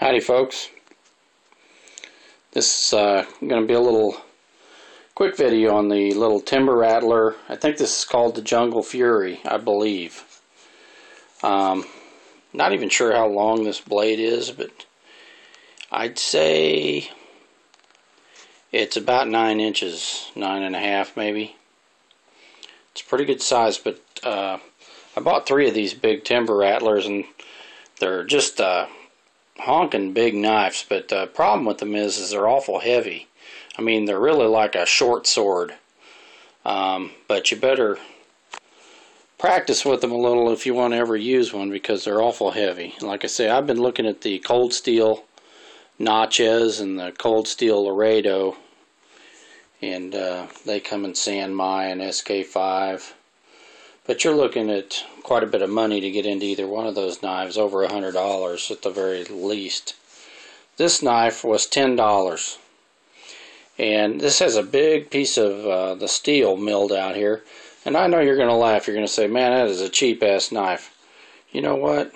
Howdy folks, this is going to be a little quick video on the little timber rattler. I think this is called the Jungle Fury, I believe. Not even sure how long this blade is, but I'd say it's about 9 inches, 9.5 maybe. It's a pretty good size, but I bought 3 of these big timber rattlers and they're just honking big knives, but the problem with them is they're awful heavy. I mean, they're really like a short sword, but you better practice with them a little if you want to ever use one, because they're awful heavy. Like I say, I've been looking at the cold steel notches and the cold steel Laredo, and they come in San Mai and SK5, but you're looking at quite a bit of money to get into either one of those knives, over $100 at the very least. This knife was $10, and this has a big piece of the steel milled out here. And I know you're going to laugh. You're going to say, man, that is a cheap ass knife. You know what?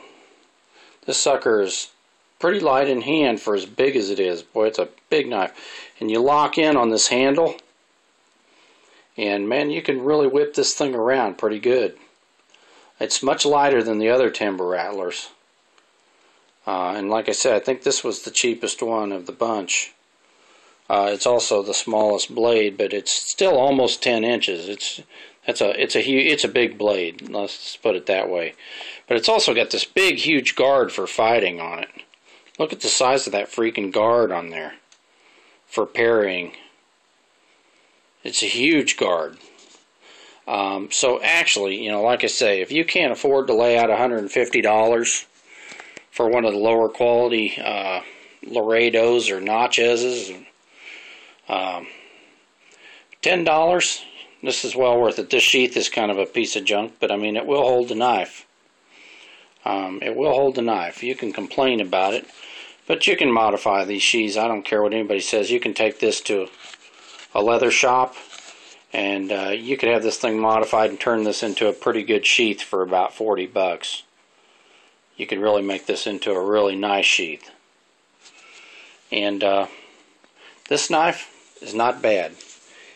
This sucker is pretty light in hand for as big as it is. Boy, it's a big knife. And you lock in on this handle, and man, you can really whip this thing around pretty good. It's much lighter than the other timber rattlers. And like I said, I think this was the cheapest one of the bunch. It's also the smallest blade, but it's still almost 10 inches. It's a big blade, let's put it that way. But it's also got this big, huge guard for fighting on it. Look at the size of that freaking guard on there for parrying. It's a huge guard. So actually, you know, like I say, if you can't afford to lay out $150 for one of the lower quality Laredos or notches, $10, this is well worth it. This sheath is kind of a piece of junk, but I mean, it will hold the knife. It will hold the knife. You can complain about it, but you can modify these sheaths. I don't care what anybody says. You can take this to a leather shop, and you could have this thing modified and turn this into a pretty good sheath for about $40. You could really make this into a really nice sheath. And this knife is not bad.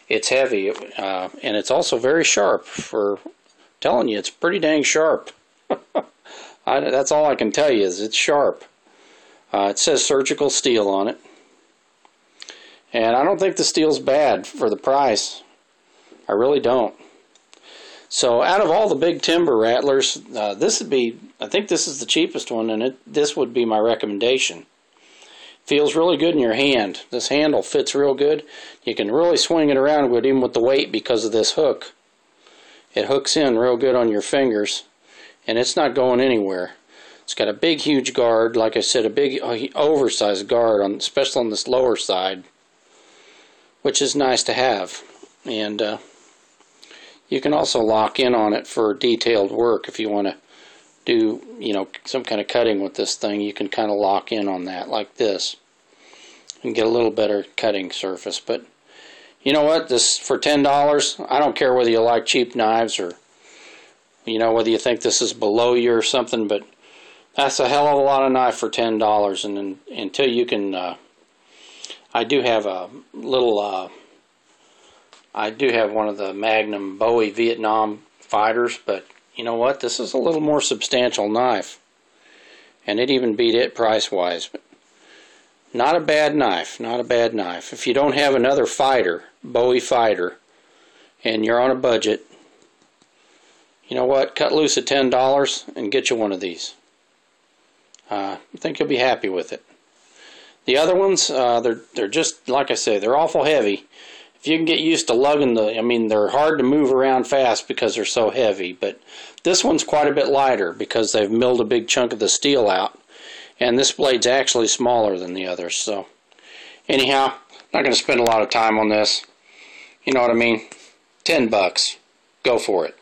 It's heavy, and it's also very sharp. For telling you, it's pretty dang sharp. That's all I can tell you, is it's sharp. It says surgical steel on it, and I don't think the steel's bad for the price. I really don't. So out of all the big timber rattlers, this would be, I think this is the cheapest one, and this would be my recommendation. Feels really good in your hand. This handle fits real good. You can really swing it around with, even with the weight, because of this hook. It hooks in real good on your fingers, and it's not going anywhere. It's got a big, huge guard. Like I said, a big, oversized guard, especially on this lower side, which is nice to have. And you can also lock in on it for detailed work. If you want to do, you know, some kind of cutting with this thing, you can kind of lock in on that like this and get a little better cutting surface. But you know what, this for $10, I don't care whether you like cheap knives or, you know, whether you think this is below you or something, but that's a hell of a lot of knife for $10. And until you can, I do have a little I do have one of the Magnum Bowie Vietnam fighters, but you know what? This is a little more substantial knife, and it even beat it price-wise. But not a bad knife, not a bad knife. If you don't have another fighter, Bowie fighter, and you're on a budget, you know what? Cut loose at $10 and get you one of these. I think you'll be happy with it. The other ones, they're just, like I say, they're awful heavy. If you can get used to lugging I mean, they're hard to move around fast because they're so heavy, but this one's quite a bit lighter because they've milled a big chunk of the steel out, and this blade's actually smaller than the others. So anyhow, not going to spend a lot of time on this. You know what I mean? $10. Go for it.